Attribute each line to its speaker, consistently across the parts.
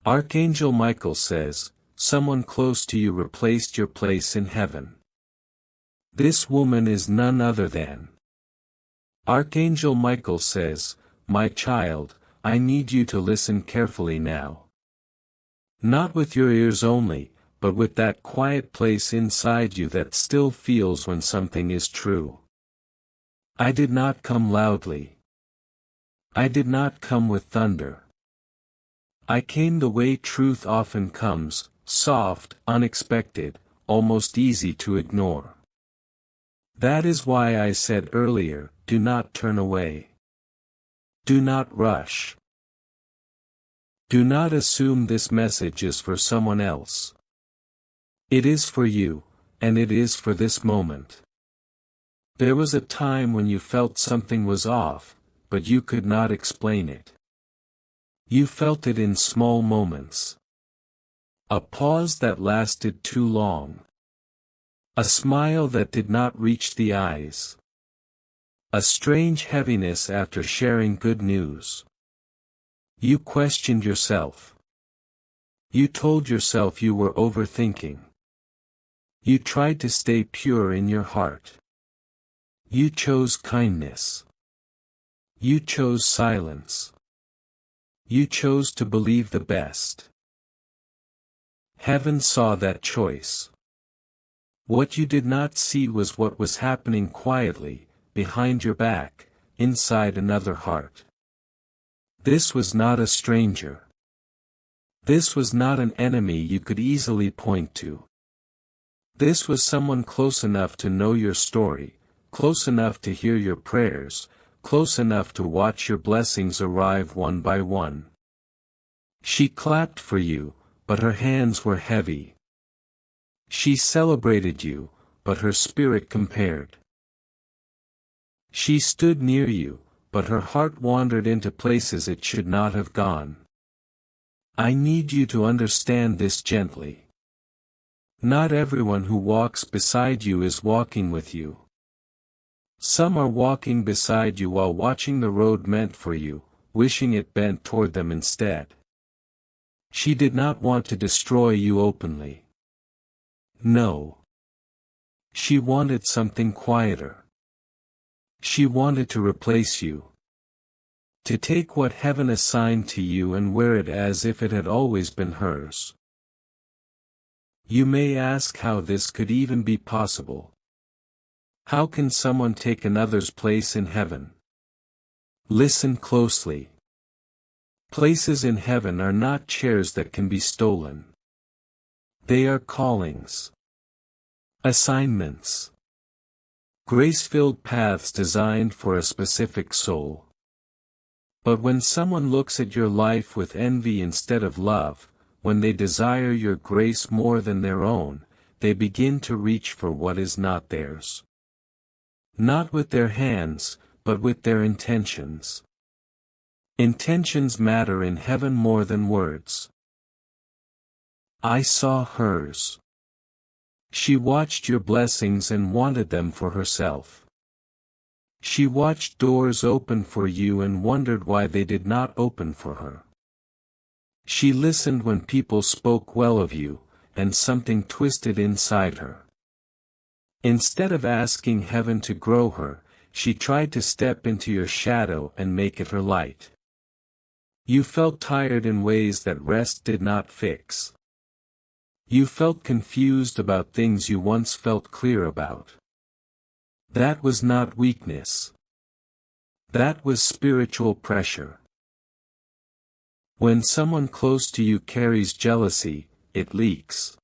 Speaker 1: Archangel Michael says, someone close to you replaced your place in heaven. This woman is none other than. Archangel Michael says, my child, I need you to listen carefully now. Not with your ears only, but with that quiet place inside you that still feels when something is true. I did not come loudly. I did not come with thunder. I came the way truth often comes, soft, unexpected, almost easy to ignore. That is why I said earlier, do not turn away. Do not rush. Do not assume this message is for someone else. It is for you, and it is for this moment. There was a time when you felt something was off, but you could not explain it. You felt it in small moments. A pause that lasted too long. A smile that did not reach the eyes. A strange heaviness after sharing good news. You questioned yourself. You told yourself you were overthinking. You tried to stay pure in your heart. You chose kindness. You chose silence. You chose to believe the best. Heaven saw that choice. What you did not see was what was happening quietly, behind your back, inside another heart. This was not a stranger. This was not an enemy you could easily point to. This was someone close enough to know your story, close enough to hear your prayers, close enough to watch your blessings arrive one by one. She clapped for you, but her hands were heavy. She celebrated you, but her spirit compared. She stood near you, but her heart wandered into places it should not have gone. I need you to understand this gently. Not everyone who walks beside you is walking with you. Some are walking beside you while watching the road meant for you, wishing it bent toward them instead. She did not want to destroy you openly. No. She wanted something quieter. She wanted to replace you. To take what heaven assigned to you and wear it as if it had always been hers. You may ask how this could even be possible. How can someone take another's place in heaven? Listen closely. Places in heaven are not chairs that can be stolen. They are callings. Assignments. Grace-filled paths designed for a specific soul. But when someone looks at your life with envy instead of love, when they desire your grace more than their own, they begin to reach for what is not theirs. Not with their hands, but with their intentions. Intentions matter in heaven more than words. I saw hers. She watched your blessings and wanted them for herself. She watched doors open for you and wondered why they did not open for her. She listened when people spoke well of you, and something twisted inside her. Instead of asking heaven to grow her, she tried to step into your shadow and make it her light. You felt tired in ways that rest did not fix. You felt confused about things you once felt clear about. That was not weakness. That was spiritual pressure. When someone close to you carries jealousy, it leaks.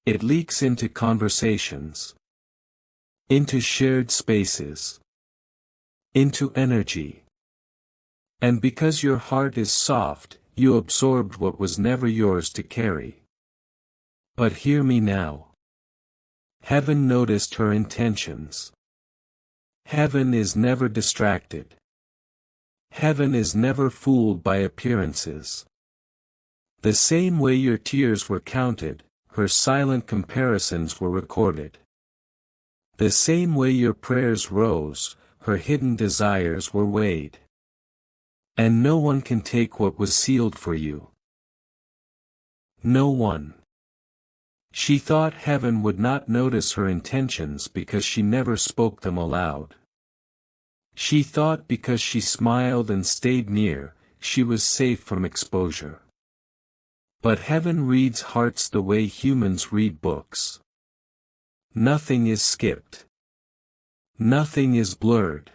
Speaker 1: It leaks into conversations. Into shared spaces. Into energy. And because your heart is soft, you absorbed what was never yours to carry. But hear me now. Heaven noticed her intentions. Heaven is never distracted. Heaven is never fooled by appearances. The same way your tears were counted, her silent comparisons were recorded. The same way your prayers rose, her hidden desires were weighed. And no one can take what was sealed for you. No one. She thought heaven would not notice her intentions because she never spoke them aloud. She thought because she smiled and stayed near, she was safe from exposure. But heaven reads hearts the way humans read books. Nothing is skipped. Nothing is blurred.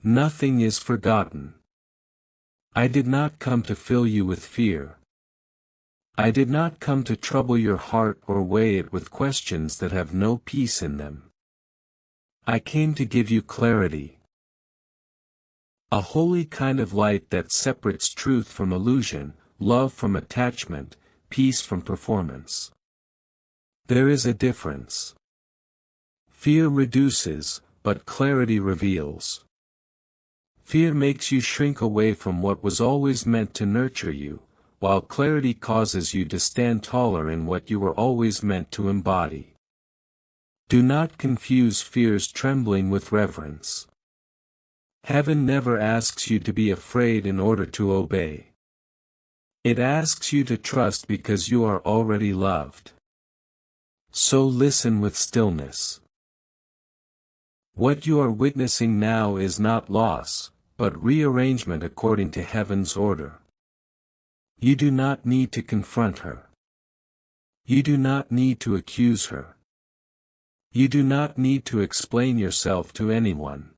Speaker 1: Nothing is forgotten. I did not come to fill you with fear. I did not come to trouble your heart or weigh it with questions that have no peace in them. I came to give you clarity. A holy kind of light that separates truth from illusion, love from attachment, peace from performance. There is a difference. Fear reduces, but clarity reveals. Fear makes you shrink away from what was always meant to nurture you, while clarity causes you to stand taller in what you were always meant to embody. Do not confuse fear's trembling with reverence. Heaven never asks you to be afraid in order to obey. It asks you to trust because you are already loved. So listen with stillness. What you are witnessing now is not loss, but rearrangement according to heaven's order. You do not need to confront her. You do not need to accuse her. You do not need to explain yourself to anyone.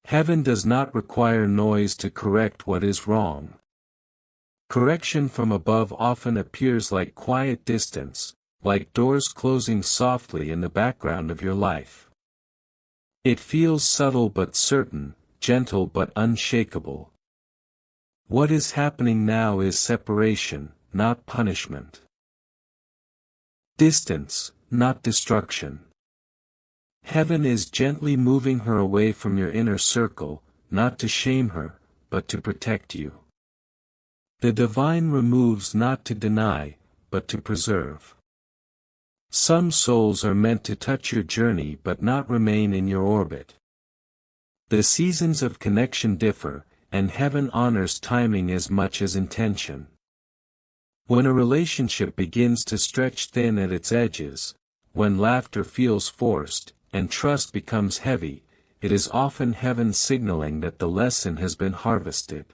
Speaker 1: Heaven does not require noise to correct what is wrong. Correction from above often appears like quiet distance, like doors closing softly in the background of your life. It feels subtle but certain, gentle but unshakable. What is happening now is separation, not punishment. Distance, not destruction. Heaven is gently moving her away from your inner circle, not to shame her, but to protect you. The divine removes not to deny, but to preserve. Some souls are meant to touch your journey but not remain in your orbit. The seasons of connection differ, and heaven honors timing as much as intention. When a relationship begins to stretch thin at its edges, when laughter feels forced, and trust becomes heavy, it is often heaven signaling that the lesson has been harvested.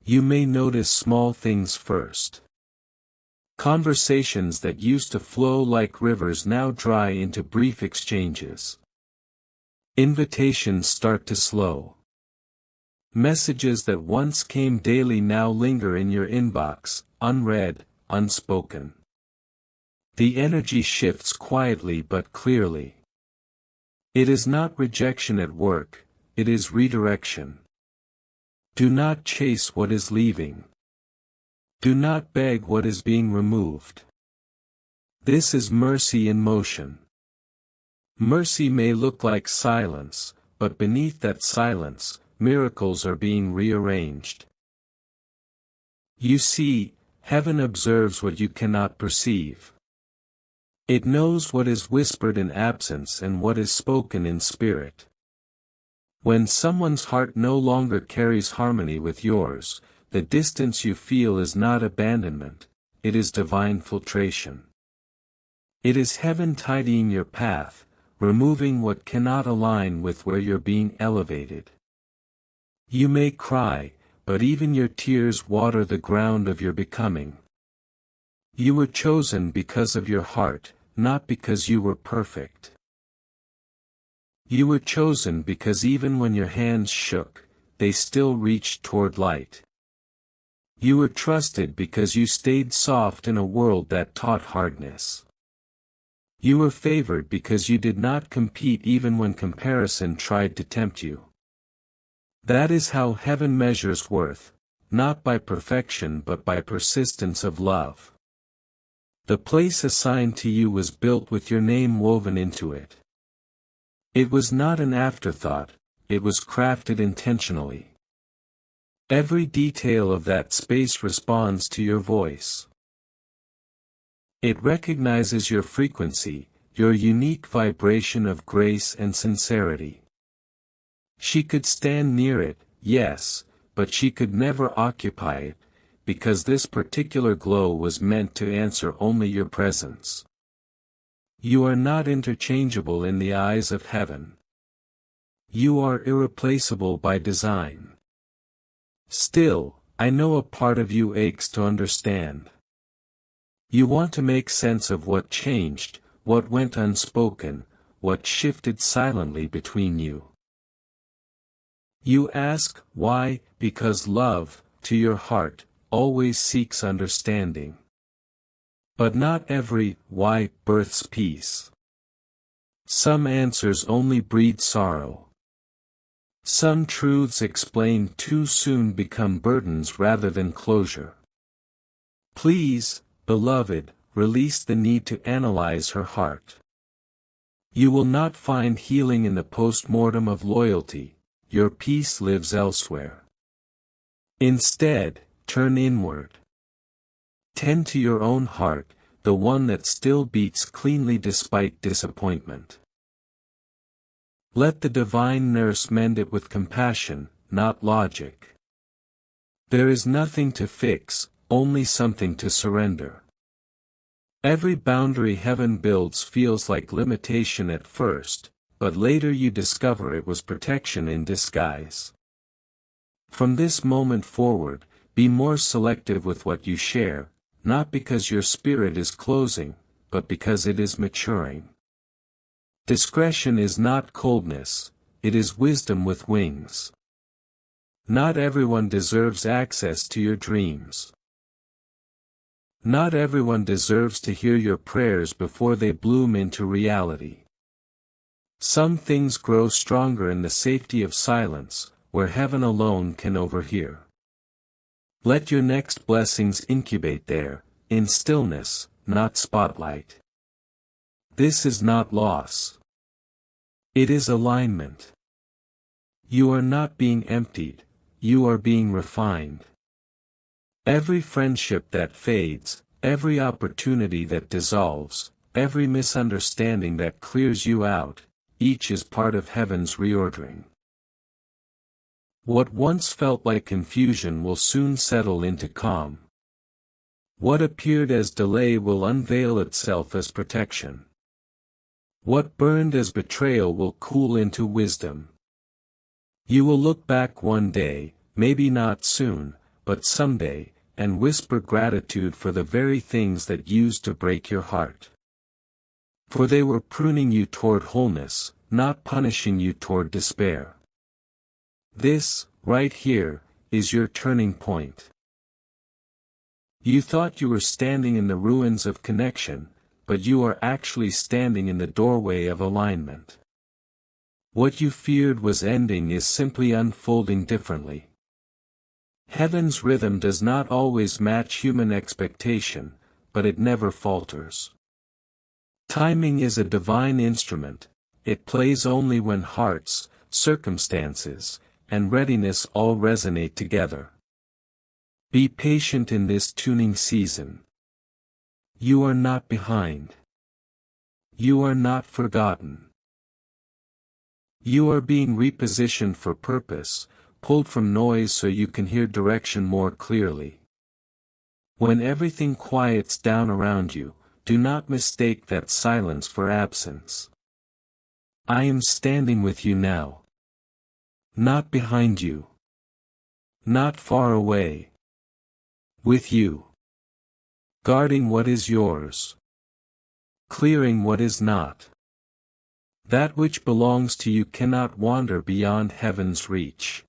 Speaker 1: You may notice small things first. Conversations that used to flow like rivers now dry into brief exchanges. Invitations start to slow. Messages that once came daily now linger in your inbox, unread, unspoken. The energy shifts quietly but clearly. It is not rejection at work, it is redirection. Do not chase what is leaving. Do not beg what is being removed. This is mercy in motion. Mercy may look like silence, but beneath that silence, miracles are being rearranged. You see, heaven observes what you cannot perceive. It knows what is whispered in absence and what is spoken in spirit. When someone's heart no longer carries harmony with yours, the distance you feel is not abandonment, it is divine filtration. It is heaven tidying your path, removing what cannot align with where you're being elevated. You may cry, but even your tears water the ground of your becoming. You were chosen because of your heart, not because you were perfect. You were chosen because even when your hands shook, they still reached toward light. You were trusted because you stayed soft in a world that taught hardness. You were favored because you did not compete even when comparison tried to tempt you. That is how heaven measures worth, not by perfection but by persistence of love. The place assigned to you was built with your name woven into it. It was not an afterthought, it was crafted intentionally. Every detail of that space responds to your voice. It recognizes your frequency, your unique vibration of grace and sincerity. She could stand near it, yes, but she could never occupy it, because this particular glow was meant to answer only your presence. You are not interchangeable in the eyes of heaven. You are irreplaceable by design. Still, I know a part of you aches to understand. You want to make sense of what changed, what went unspoken, what shifted silently between you. You ask, why? Because love, to your heart, always seeks understanding. But not every why births peace. Some answers only breed sorrow. Some truths explained too soon become burdens rather than closure. Please, beloved, release the need to analyze her heart. You will not find healing in the post-mortem of loyalty, your peace lives elsewhere. Instead, turn inward. Tend to your own heart, the one that still beats cleanly despite disappointment. Let the divine nurse mend it with compassion, not logic. There is nothing to fix, only something to surrender. Every boundary heaven builds feels like limitation at first, but later you discover it was protection in disguise. From this moment forward, be more selective with what you share, not because your spirit is closing, but because it is maturing. Discretion is not coldness, it is wisdom with wings. Not everyone deserves access to your dreams. Not everyone deserves to hear your prayers before they bloom into reality. Some things grow stronger in the safety of silence, where heaven alone can overhear. Let your next blessings incubate there, in stillness, not spotlight. This is not loss. It is alignment. You are not being emptied, you are being refined. Every friendship that fades, every opportunity that dissolves, every misunderstanding that clears you out, each is part of heaven's reordering. What once felt like confusion will soon settle into calm. What appeared as delay will unveil itself as protection. What burned as betrayal will cool into wisdom. You will look back one day, maybe not soon, but someday, and whisper gratitude for the very things that used to break your heart. For they were pruning you toward wholeness, not punishing you toward despair. This, right here, is your turning point. You thought you were standing in the ruins of connection, but you are actually standing in the doorway of alignment. What you feared was ending is simply unfolding differently. Heaven's rhythm does not always match human expectation, but it never falters. Timing is a divine instrument, it plays only when hearts, circumstances, and readiness all resonate together. Be patient in this tuning season. You are not behind. You are not forgotten. You are being repositioned for purpose, pulled from noise so you can hear direction more clearly. When everything quiets down around you, do not mistake that silence for absence. I am standing with you now. Not behind you. Not far away. With you. Guarding what is yours. Clearing what is not. That which belongs to you cannot wander beyond heaven's reach.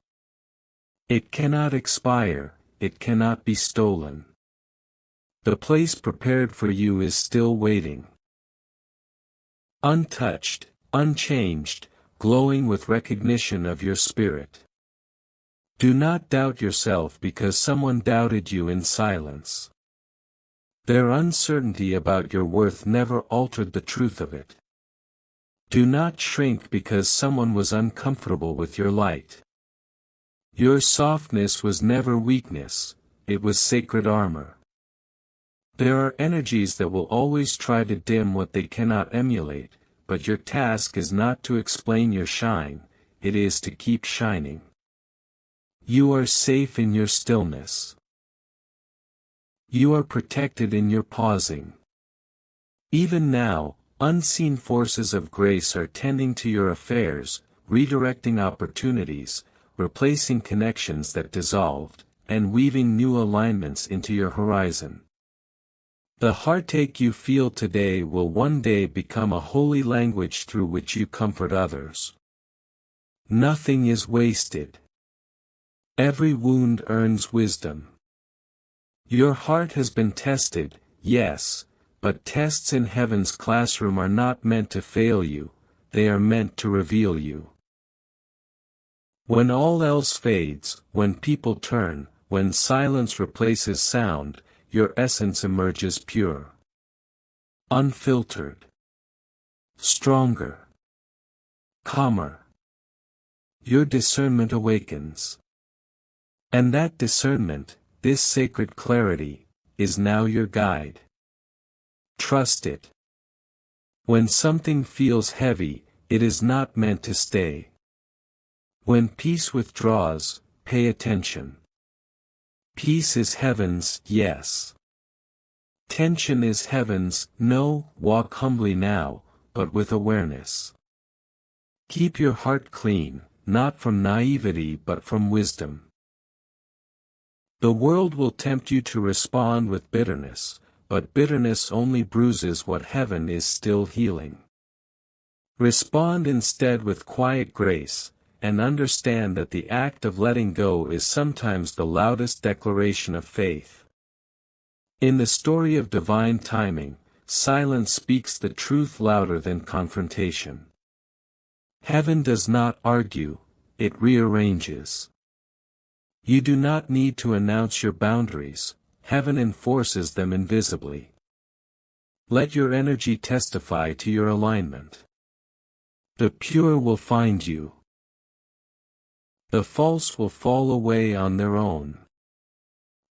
Speaker 1: It cannot expire, it cannot be stolen. The place prepared for you is still waiting. Untouched, unchanged, glowing with recognition of your spirit. Do not doubt yourself because someone doubted you in silence. Their uncertainty about your worth never altered the truth of it. Do not shrink because someone was uncomfortable with your light. Your softness was never weakness, it was sacred armor. There are energies that will always try to dim what they cannot emulate, but your task is not to explain your shine, it is to keep shining. You are safe in your stillness. You are protected in your pausing. Even now, unseen forces of grace are tending to your affairs, redirecting opportunities, replacing connections that dissolved, and weaving new alignments into your horizon. The heartache you feel today will one day become a holy language through which you comfort others. Nothing is wasted. Every wound earns wisdom. Your heart has been tested, yes, but tests in heaven's classroom are not meant to fail you, they are meant to reveal you. When all else fades, when people turn, when silence replaces sound, your essence emerges pure. Unfiltered. Stronger. Calmer. Your discernment awakens. And that discernment, this sacred clarity, is now your guide. Trust it. When something feels heavy, it is not meant to stay. When peace withdraws, pay attention. Peace is heaven's, yes. Tension is heaven's, no. Walk humbly now, but with awareness. Keep your heart clean, not from naivety but from wisdom. The world will tempt you to respond with bitterness, but bitterness only bruises what heaven is still healing. Respond instead with quiet grace, and understand that the act of letting go is sometimes the loudest declaration of faith. In the story of divine timing, silence speaks the truth louder than confrontation. Heaven does not argue, it rearranges. You do not need to announce your boundaries, heaven enforces them invisibly. Let your energy testify to your alignment. The pure will find you. The false will fall away on their own.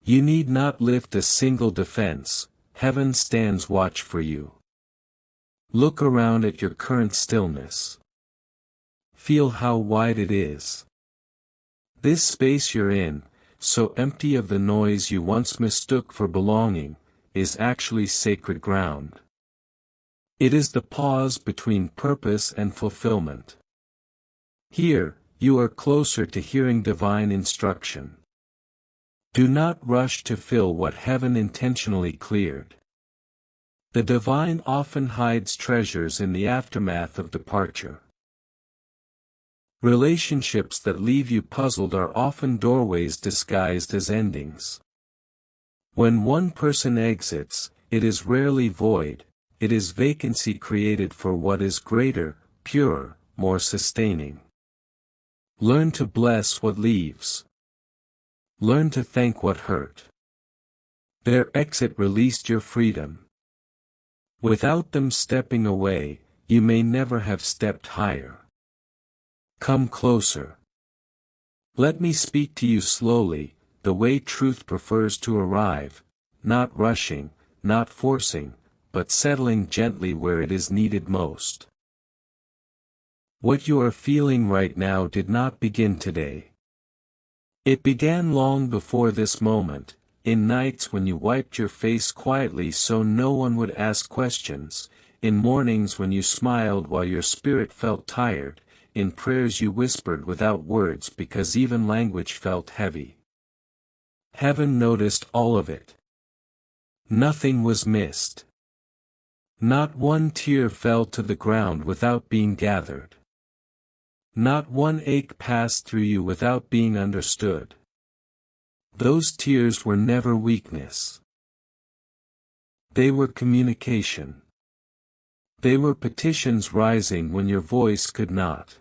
Speaker 1: You need not lift a single defense, heaven stands watch for you. Look around at your current stillness. Feel how wide it is. This space you're in, so empty of the noise you once mistook for belonging, is actually sacred ground. It is the pause between purpose and fulfillment. Here, you are closer to hearing divine instruction. Do not rush to fill what heaven intentionally cleared. The divine often hides treasures in the aftermath of departure. Relationships that leave you puzzled are often doorways disguised as endings. When one person exits, it is rarely void, it is vacancy created for what is greater, purer, more sustaining. Learn to bless what leaves. Learn to thank what hurt. Their exit released your freedom. Without them stepping away, you may never have stepped higher. Come closer. Let me speak to you slowly, the way truth prefers to arrive, not rushing, not forcing, but settling gently where it is needed most. What you are feeling right now did not begin today. It began long before this moment, in nights when you wiped your face quietly so no one would ask questions, in mornings when you smiled while your spirit felt tired, in prayers you whispered without words because even language felt heavy. Heaven noticed all of it. Nothing was missed. Not one tear fell to the ground without being gathered. Not one ache passed through you without being understood. Those tears were never weakness. They were communication. They were petitions rising when your voice could not.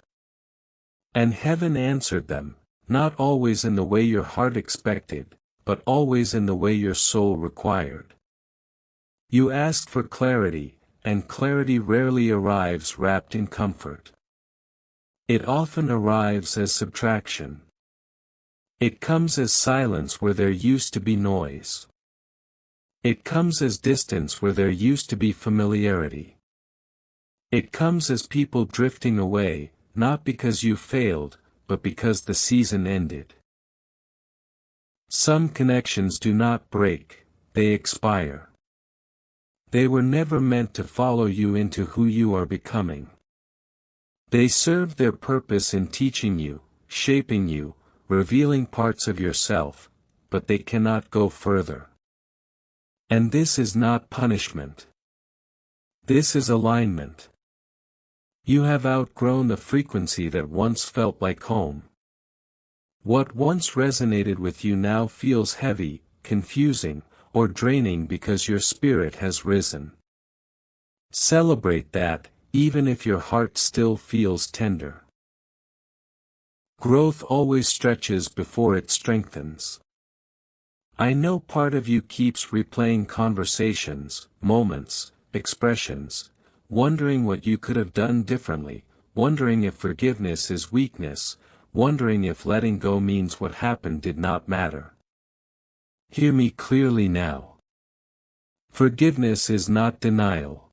Speaker 1: And heaven answered them, not always in the way your heart expected, but always in the way your soul required. You asked for clarity, and clarity rarely arrives wrapped in comfort. It often arrives as subtraction. It comes as silence where there used to be noise. It comes as distance where there used to be familiarity. It comes as people drifting away, not because you failed, but because the season ended. Some connections do not break, they expire. They were never meant to follow you into who you are becoming. They served their purpose in teaching you, shaping you, revealing parts of yourself, but they cannot go further. And this is not punishment. This is alignment. You have outgrown the frequency that once felt like home. What once resonated with you now feels heavy, confusing, or draining because your spirit has risen. Celebrate that, even if your heart still feels tender. Growth always stretches before it strengthens. I know part of you keeps replaying conversations, moments, expressions, wondering what you could have done differently, wondering if forgiveness is weakness, wondering if letting go means what happened did not matter. Hear me clearly now. Forgiveness is not denial.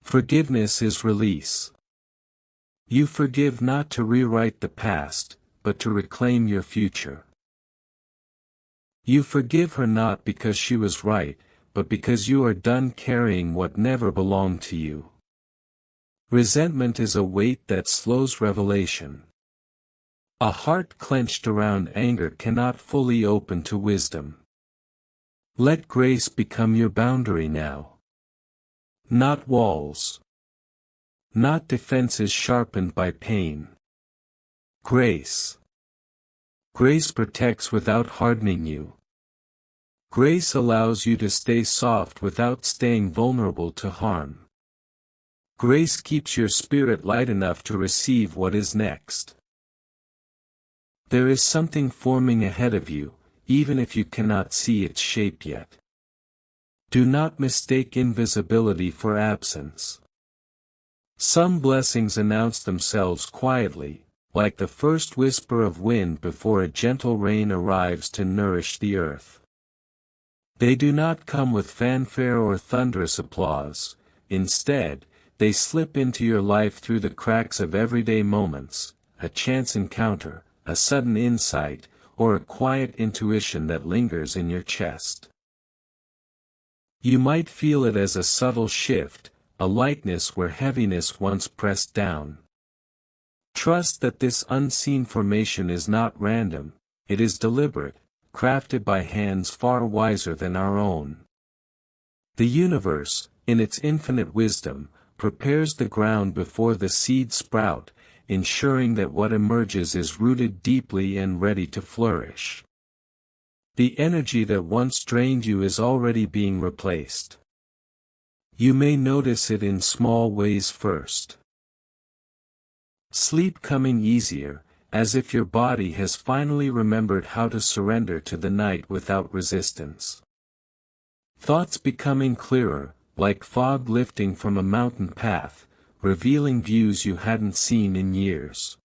Speaker 1: Forgiveness is release. You forgive not to rewrite the past, but to reclaim your future. You forgive her not because she was right, but because you are done carrying what never belonged to you. Resentment is a weight that slows revelation. A heart clenched around anger cannot fully open to wisdom. Let grace become your boundary now. Not walls. Not defenses sharpened by pain. Grace. Grace protects without hardening you. Grace allows you to stay soft without staying vulnerable to harm. Grace keeps your spirit light enough to receive what is next. There is something forming ahead of you, even if you cannot see its shape yet. Do not mistake invisibility for absence. Some blessings announce themselves quietly, like the first whisper of wind before a gentle rain arrives to nourish the earth. They do not come with fanfare or thunderous applause. Instead, they slip into your life through the cracks of everyday moments, a chance encounter, a sudden insight, or a quiet intuition that lingers in your chest. You might feel it as a subtle shift, a lightness where heaviness once pressed down. Trust that this unseen formation is not random, it is deliberate, crafted by hands far wiser than our own. The universe, in its infinite wisdom, prepares the ground before the seeds sprout, ensuring that what emerges is rooted deeply and ready to flourish. The energy that once drained you is already being replaced. You may notice it in small ways first. Sleep coming easier, as if your body has finally remembered how to surrender to the night without resistance. Thoughts becoming clearer, like fog lifting from a mountain path, revealing views you hadn't seen in years.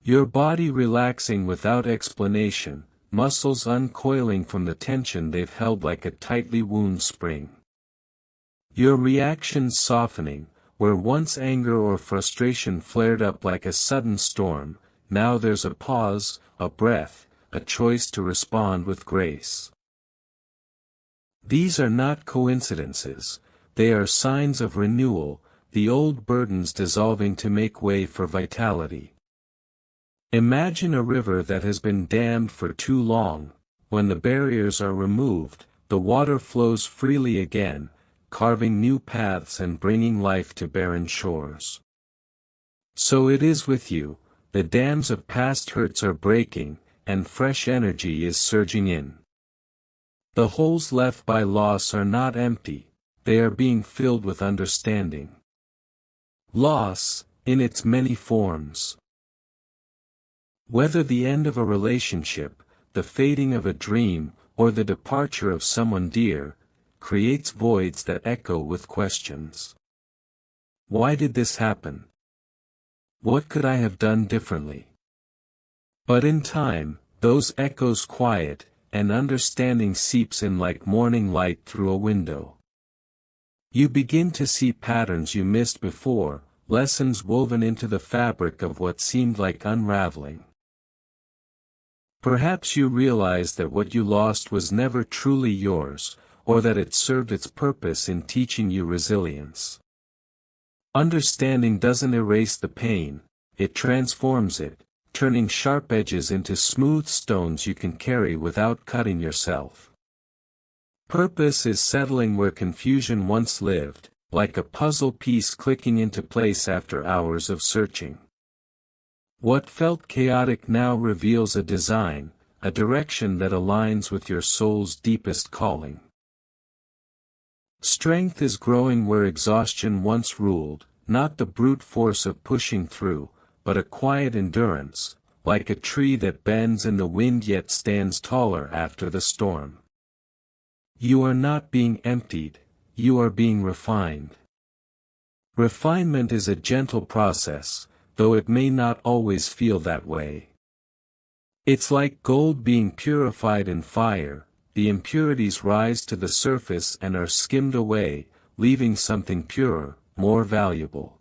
Speaker 1: Your body relaxing without explanation, muscles uncoiling from the tension they've held like a tightly wound spring. Your reactions softening, where once anger or frustration flared up like a sudden storm, now there's a pause, a breath, a choice to respond with grace. These are not coincidences, they are signs of renewal, the old burdens dissolving to make way for vitality. Imagine a river that has been dammed for too long. When the barriers are removed, the water flows freely again, carving new paths and bringing life to barren shores. So it is with you, the dams of past hurts are breaking, and fresh energy is surging in. The holes left by loss are not empty, they are being filled with understanding. Loss, in its many forms. Whether the end of a relationship, the fading of a dream, or the departure of someone dear, creates voids that echo with questions. Why did this happen? What could I have done differently? But in time, those echoes quiet, and understanding seeps in like morning light through a window. You begin to see patterns you missed before, lessons woven into the fabric of what seemed like unraveling. Perhaps you realize that what you lost was never truly yours, or that it served its purpose in teaching you resilience. Understanding doesn't erase the pain, it transforms it, turning sharp edges into smooth stones you can carry without cutting yourself. Purpose is settling where confusion once lived, like a puzzle piece clicking into place after hours of searching. What felt chaotic now reveals a design, a direction that aligns with your soul's deepest calling. Strength is growing where exhaustion once ruled, not the brute force of pushing through, but a quiet endurance, like a tree that bends in the wind yet stands taller after the storm. You are not being emptied, you are being refined. Refinement is a gentle process, though it may not always feel that way. It's like gold being purified in fire, the impurities rise to the surface and are skimmed away, leaving something purer, more valuable.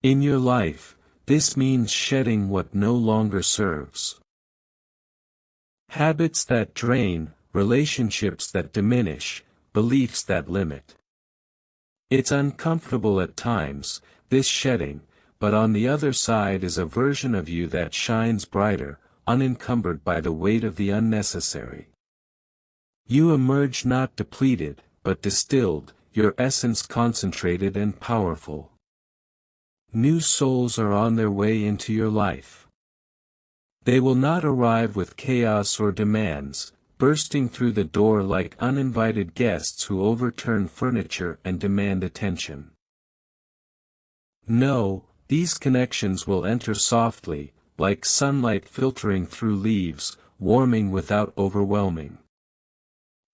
Speaker 1: In your life, this means shedding what no longer serves. Habits that drain, relationships that diminish, beliefs that limit. It's uncomfortable at times, this shedding, but on the other side is a version of you that shines brighter, unencumbered by the weight of the unnecessary. You emerge not depleted, but distilled, your essence concentrated and powerful. New souls are on their way into your life. They will not arrive with chaos or demands, bursting through the door like uninvited guests who overturn furniture and demand attention. No, these connections will enter softly, like sunlight filtering through leaves, warming without overwhelming.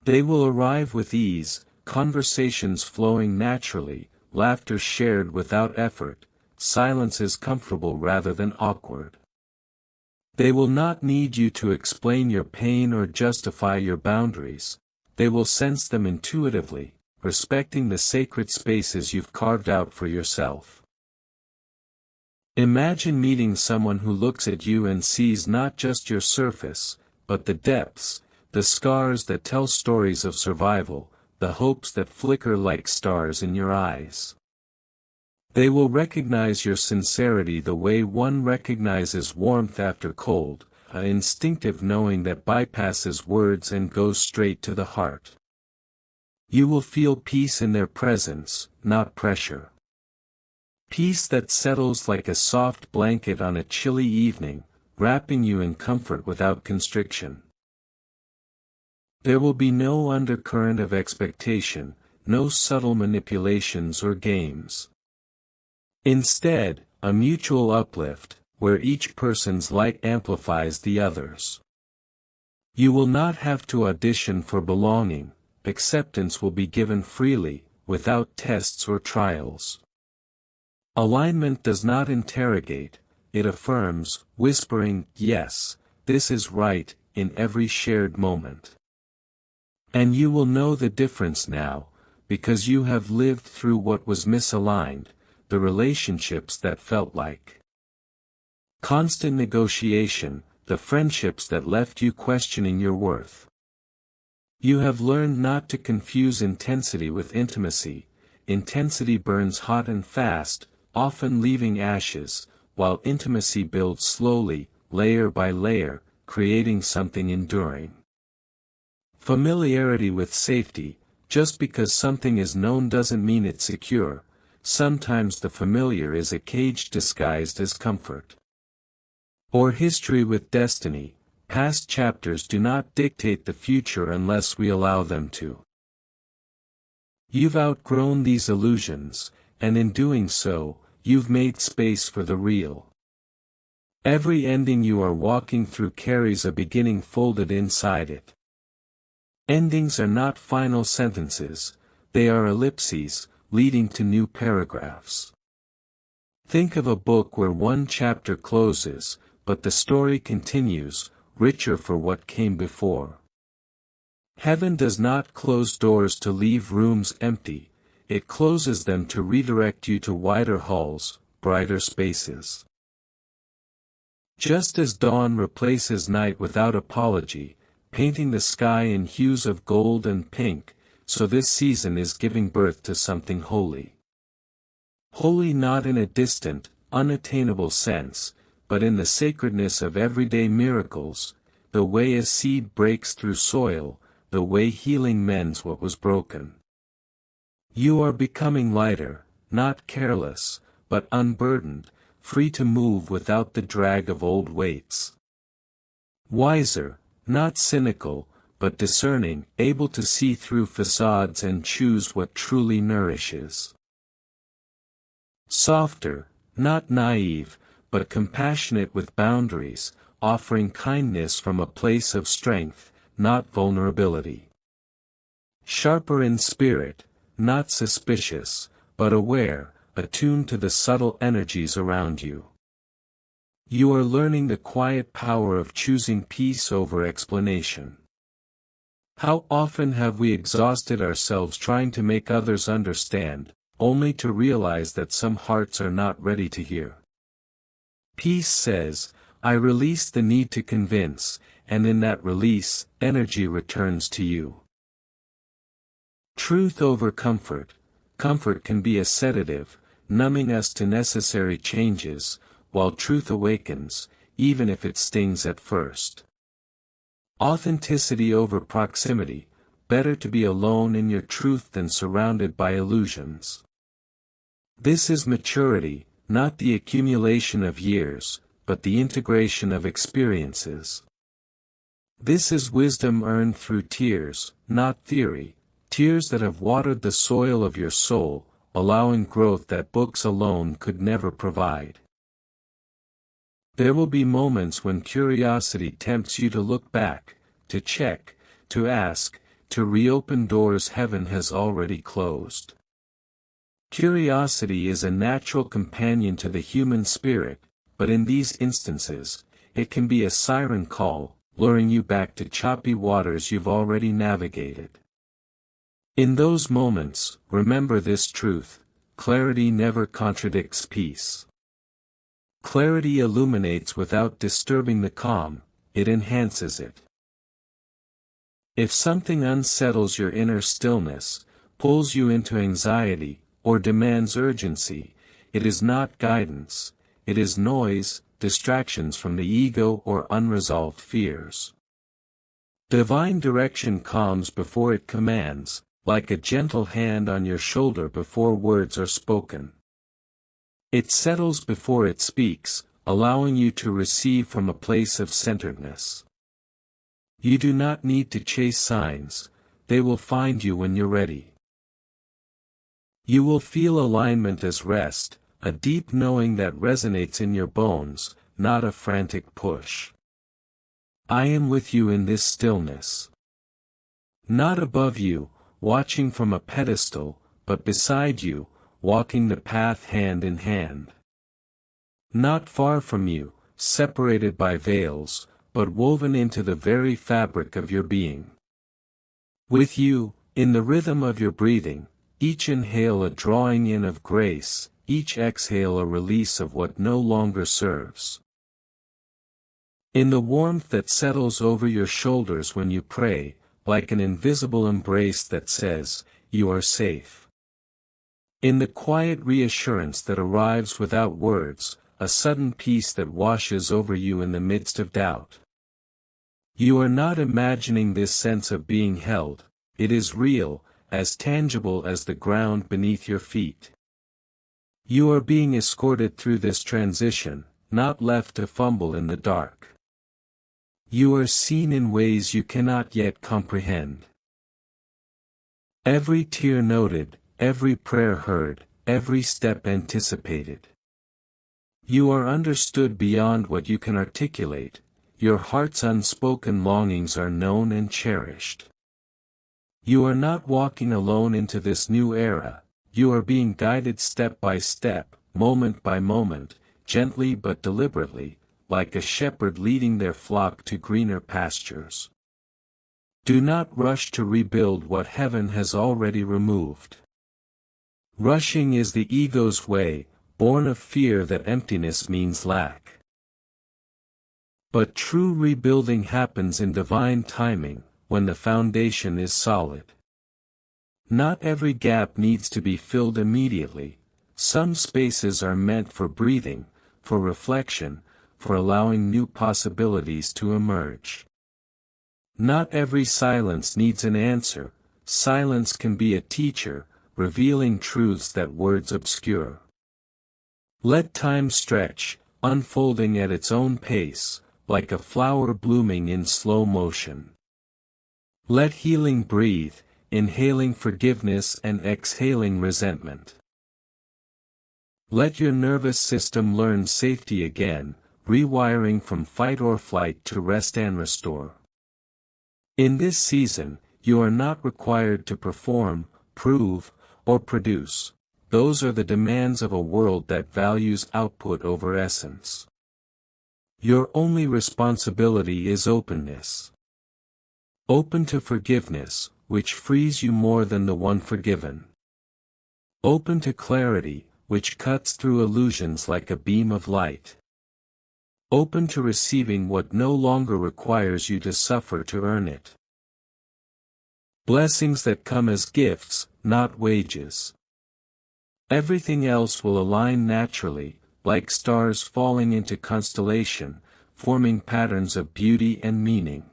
Speaker 1: They will arrive with ease, conversations flowing naturally, laughter shared without effort, silences comfortable rather than awkward. They will not need you to explain your pain or justify your boundaries, they will sense them intuitively, respecting the sacred spaces you've carved out for yourself. Imagine meeting someone who looks at you and sees not just your surface, but the depths, the scars that tell stories of survival, the hopes that flicker like stars in your eyes. They will recognize your sincerity the way one recognizes warmth after cold, an instinctive knowing that bypasses words and goes straight to the heart. You will feel peace in their presence, not pressure. Peace that settles like a soft blanket on a chilly evening, wrapping you in comfort without constriction. There will be no undercurrent of expectation, no subtle manipulations or games. Instead, a mutual uplift, where each person's light amplifies the other's. You will not have to audition for belonging, acceptance will be given freely, without tests or trials. Alignment does not interrogate, it affirms, whispering, "Yes, this is right," in every shared moment. And you will know the difference now, because you have lived through what was misaligned, the relationships that felt like constant negotiation, the friendships that left you questioning your worth. You have learned not to confuse intensity with intimacy. Intensity burns hot and fast, often leaving ashes, while intimacy builds slowly, layer by layer, creating something enduring. Familiarity with safety, just because something is known doesn't mean it's secure. Sometimes the familiar is a cage disguised as comfort. Or history with destiny, past chapters do not dictate the future unless we allow them to. You've outgrown these illusions, and in doing so, you've made space for the real. Every ending you are walking through carries a beginning folded inside it. Endings are not final sentences, they are ellipses, leading to new paragraphs. Think of a book where one chapter closes, but the story continues, richer for what came before. Heaven does not close doors to leave rooms empty, it closes them to redirect you to wider halls, brighter spaces. Just as dawn replaces night without apology, painting the sky in hues of gold and pink, so this season is giving birth to something holy. Holy not in a distant, unattainable sense, but in the sacredness of everyday miracles, the way a seed breaks through soil, the way healing mends what was broken. You are becoming lighter, not careless, but unburdened, free to move without the drag of old weights. Wiser, not cynical, but discerning, able to see through facades and choose what truly nourishes. Softer, not naive, but compassionate with boundaries, offering kindness from a place of strength, not vulnerability. Sharper in spirit, not suspicious, but aware, attuned to the subtle energies around you. You are learning the quiet power of choosing peace over explanation. How often have we exhausted ourselves trying to make others understand, only to realize that some hearts are not ready to hear? Peace says, I release the need to convince, and in that release, energy returns to you. Truth over comfort. Comfort can be a sedative, numbing us to necessary changes, while truth awakens, even if it stings at first. Authenticity over proximity. Better to be alone in your truth than surrounded by illusions. This is maturity, not the accumulation of years, but the integration of experiences. This is wisdom earned through tears, not theory, tears that have watered the soil of your soul, allowing growth that books alone could never provide. There will be moments when curiosity tempts you to look back, to check, to ask, to reopen doors heaven has already closed. Curiosity is a natural companion to the human spirit, but in these instances, it can be a siren call, luring you back to choppy waters you've already navigated. In those moments, remember this truth: clarity never contradicts peace. Clarity illuminates without disturbing the calm, it enhances it. If something unsettles your inner stillness, pulls you into anxiety, or demands urgency, it is not guidance, it is noise, distractions from the ego or unresolved fears. Divine direction calms before it commands, like a gentle hand on your shoulder before words are spoken. It settles before it speaks, allowing you to receive from a place of centeredness. You do not need to chase signs, they will find you when you're ready. You will feel alignment as rest, a deep knowing that resonates in your bones, not a frantic push. I am with you in this stillness. Not above you, watching from a pedestal, but beside you, walking the path hand in hand. Not far from you, separated by veils, but woven into the very fabric of your being. With you, in the rhythm of your breathing, each inhale a drawing in of grace, each exhale a release of what no longer serves. In the warmth that settles over your shoulders when you pray, like an invisible embrace that says, you are safe. In the quiet reassurance that arrives without words, a sudden peace that washes over you in the midst of doubt. You are not imagining this sense of being held, it is real, as tangible as the ground beneath your feet. You are being escorted through this transition, not left to fumble in the dark. You are seen in ways you cannot yet comprehend. Every tear noted, every prayer heard, every step anticipated. You are understood beyond what you can articulate, your heart's unspoken longings are known and cherished. You are not walking alone into this new era, you are being guided step by step, moment by moment, gently but deliberately, like a shepherd leading their flock to greener pastures. Do not rush to rebuild what heaven has already removed. Rushing is the ego's way, born of fear that emptiness means lack. But true rebuilding happens in divine timing, when the foundation is solid. Not every gap needs to be filled immediately. Some spaces are meant for breathing, for reflection, for allowing new possibilities to emerge. Not every silence needs an answer. Silence can be a teacher, revealing truths that words obscure. Let time stretch, unfolding at its own pace, like a flower blooming in slow motion. Let healing breathe, inhaling forgiveness and exhaling resentment. Let your nervous system learn safety again, rewiring from fight or flight to rest and restore. In this season, you are not required to perform, prove, or produce. Those are the demands of a world that values output over essence. Your only responsibility is openness. Open to forgiveness, which frees you more than the one forgiven. Open to clarity, which cuts through illusions like a beam of light. Open to receiving what no longer requires you to suffer to earn it. Blessings that come as gifts, not wages. Everything else will align naturally, like stars falling into constellation, forming patterns of beauty and meaning.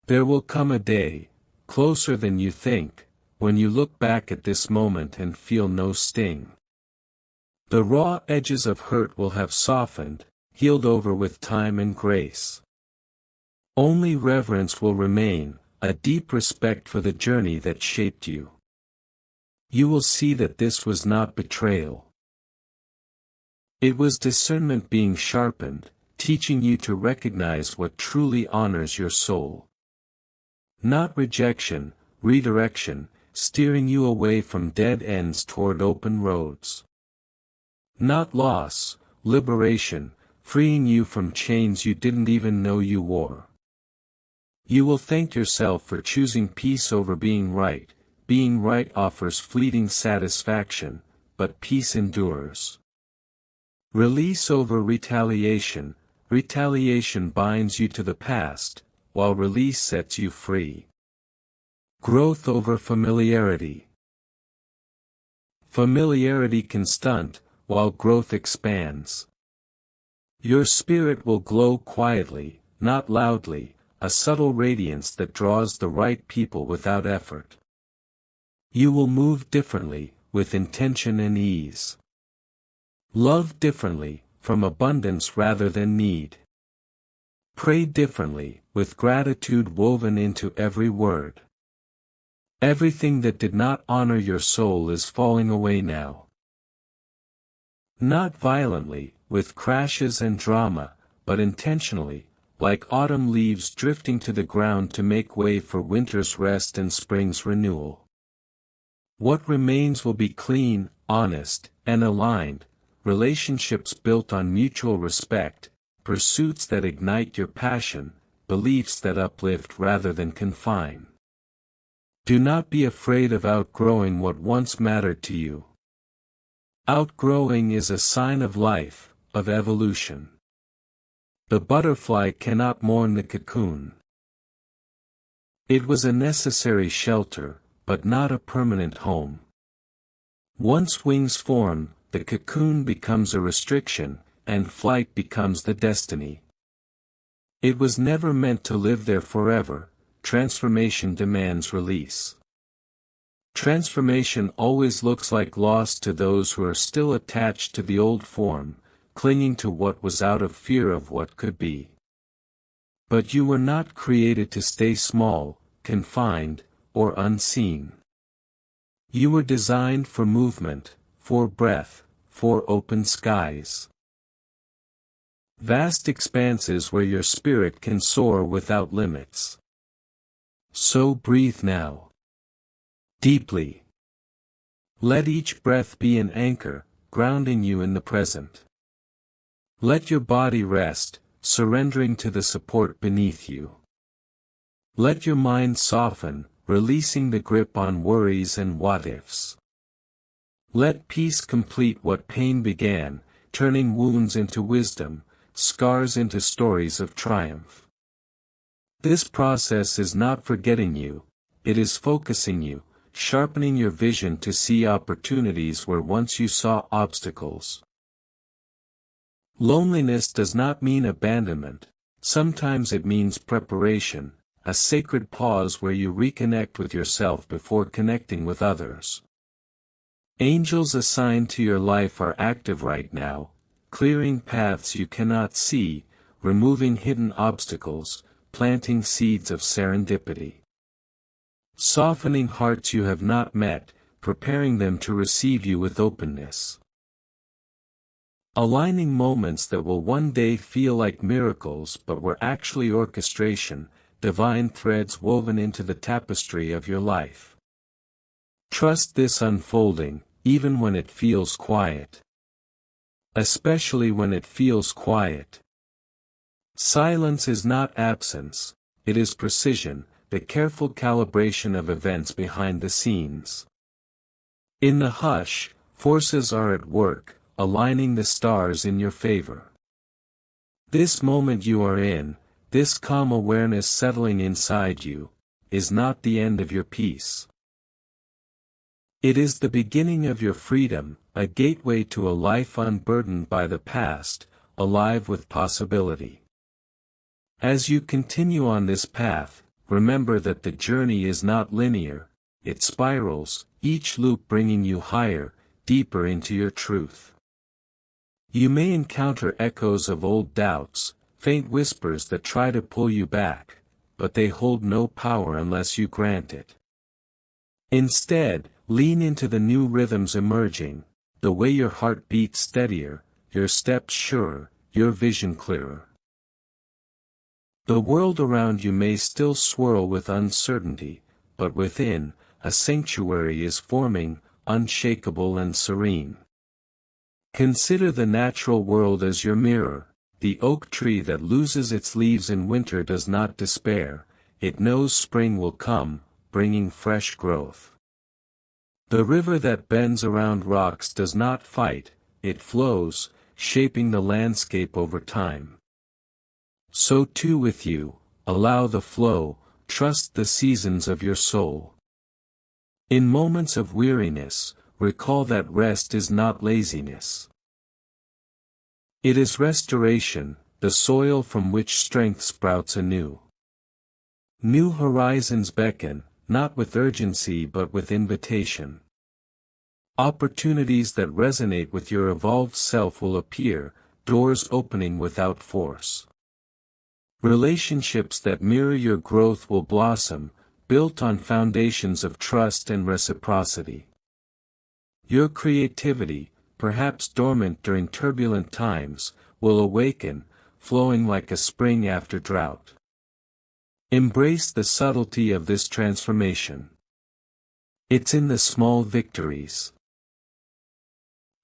Speaker 1: There will come a day, closer than you think, when you look back at this moment and feel no sting. The raw edges of hurt will have softened, healed over with time and grace. Only reverence will remain, a deep respect for the journey that shaped you. You will see that this was not betrayal. It was discernment being sharpened, teaching you to recognize what truly honors your soul. Not rejection, redirection, steering you away from dead ends toward open roads. Not loss, liberation, freeing you from chains you didn't even know you wore. You will thank yourself for choosing peace over being right. Being right offers fleeting satisfaction, but peace endures. Release over retaliation. Retaliation binds you to the past, while release sets you free. Growth over familiarity. Familiarity can stunt, while growth expands. Your spirit will glow quietly, not loudly, a subtle radiance that draws the right people without effort. You will move differently, with intention and ease. Love differently, from abundance rather than need. Pray differently, with gratitude woven into every word. Everything that did not honor your soul is falling away now. Not violently, with crashes and drama, but intentionally, like autumn leaves drifting to the ground to make way for winter's rest and spring's renewal. What remains will be clean, honest, and aligned, relationships built on mutual respect, pursuits that ignite your passion, beliefs that uplift rather than confine. Do not be afraid of outgrowing what once mattered to you. Outgrowing is a sign of life, of evolution. The butterfly cannot mourn the cocoon. It was a necessary shelter, but not a permanent home. Once wings form, the cocoon becomes a restriction, and flight becomes the destiny. It was never meant to live there forever. Transformation demands release. Transformation always looks like loss to those who are still attached to the old form, clinging to what was out of fear of what could be. But you were not created to stay small, confined, or unseen. You were designed for movement, for breath, for open skies. Vast expanses where your spirit can soar without limits. So breathe now. Deeply. Let each breath be an anchor, grounding you in the present. Let your body rest, surrendering to the support beneath you. Let your mind soften, releasing the grip on worries and what-ifs. Let peace complete what pain began, turning wounds into wisdom, scars into stories of triumph. This process is not forgetting you, it is focusing you, sharpening your vision to see opportunities where once you saw obstacles. Loneliness does not mean abandonment, sometimes it means preparation, a sacred pause where you reconnect with yourself before connecting with others. Angels assigned to your life are active right now, clearing paths you cannot see, removing hidden obstacles, planting seeds of serendipity. Softening hearts you have not met, preparing them to receive you with openness. Aligning moments that will one day feel like miracles but were actually orchestration, divine threads woven into the tapestry of your life. Trust this unfolding, even when it feels quiet. Especially when it feels quiet. Silence is not absence, it is precision, the careful calibration of events behind the scenes. In the hush, forces are at work, aligning the stars in your favor. This moment you are in, this calm awareness settling inside you, is not the end of your peace. It is the beginning of your freedom, a gateway to a life unburdened by the past, alive with possibility. As you continue on this path, remember that the journey is not linear, it spirals, each loop bringing you higher, deeper into your truth. You may encounter echoes of old doubts, faint whispers that try to pull you back, but they hold no power unless you grant it. Instead, lean into the new rhythms emerging, the way your heart beats steadier, your steps surer, your vision clearer. The world around you may still swirl with uncertainty, but within, a sanctuary is forming, unshakable and serene. Consider the natural world as your mirror. The oak tree that loses its leaves in winter does not despair, it knows spring will come, bringing fresh growth. The river that bends around rocks does not fight, it flows, shaping the landscape over time. So too with you, allow the flow, trust the seasons of your soul. In moments of weariness, recall that rest is not laziness. It is restoration, the soil from which strength sprouts anew. New horizons beckon, not with urgency but with invitation. Opportunities that resonate with your evolved self will appear, doors opening without force. Relationships that mirror your growth will blossom, built on foundations of trust and reciprocity. Your creativity, perhaps dormant during turbulent times, will awaken, flowing like a spring after drought. Embrace the subtlety of this transformation. It's in the small victories.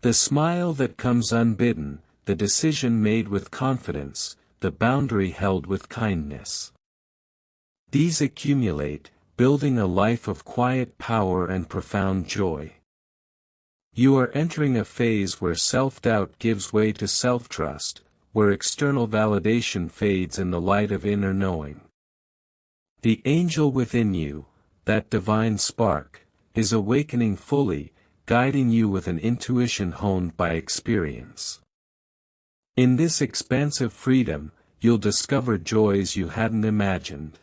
Speaker 1: The smile that comes unbidden, the decision made with confidence, the boundary held with kindness. These accumulate, building a life of quiet power and profound joy. You are entering a phase where self-doubt gives way to self-trust, where external validation fades in the light of inner knowing. The angel within you, that divine spark, is awakening fully, guiding you with an intuition honed by experience. In this expansive freedom, you'll discover joys you hadn't imagined.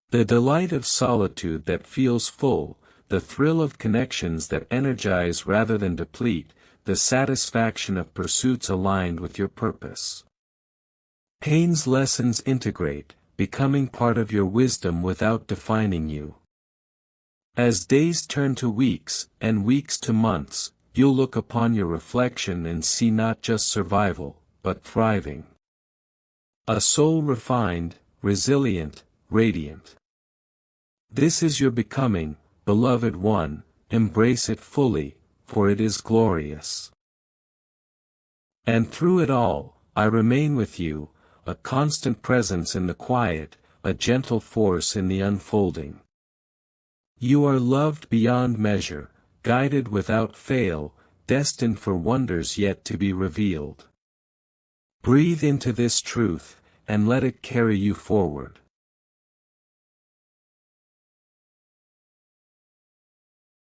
Speaker 1: The delight of solitude that feels full, the thrill of connections that energize rather than deplete, the satisfaction of pursuits aligned with your purpose. Pain's lessons integrate, becoming part of your wisdom without defining you. As days turn to weeks, and weeks to months, you'll look upon your reflection and see not just survival, but thriving. A soul refined, resilient, radiant. This is your becoming, beloved one, embrace it fully, for it is glorious. And through it all, I remain with you, a constant presence in the quiet, a gentle force in the unfolding. You are loved beyond measure, guided without fail, destined for wonders yet to be revealed. Breathe into this truth, and let it carry you forward.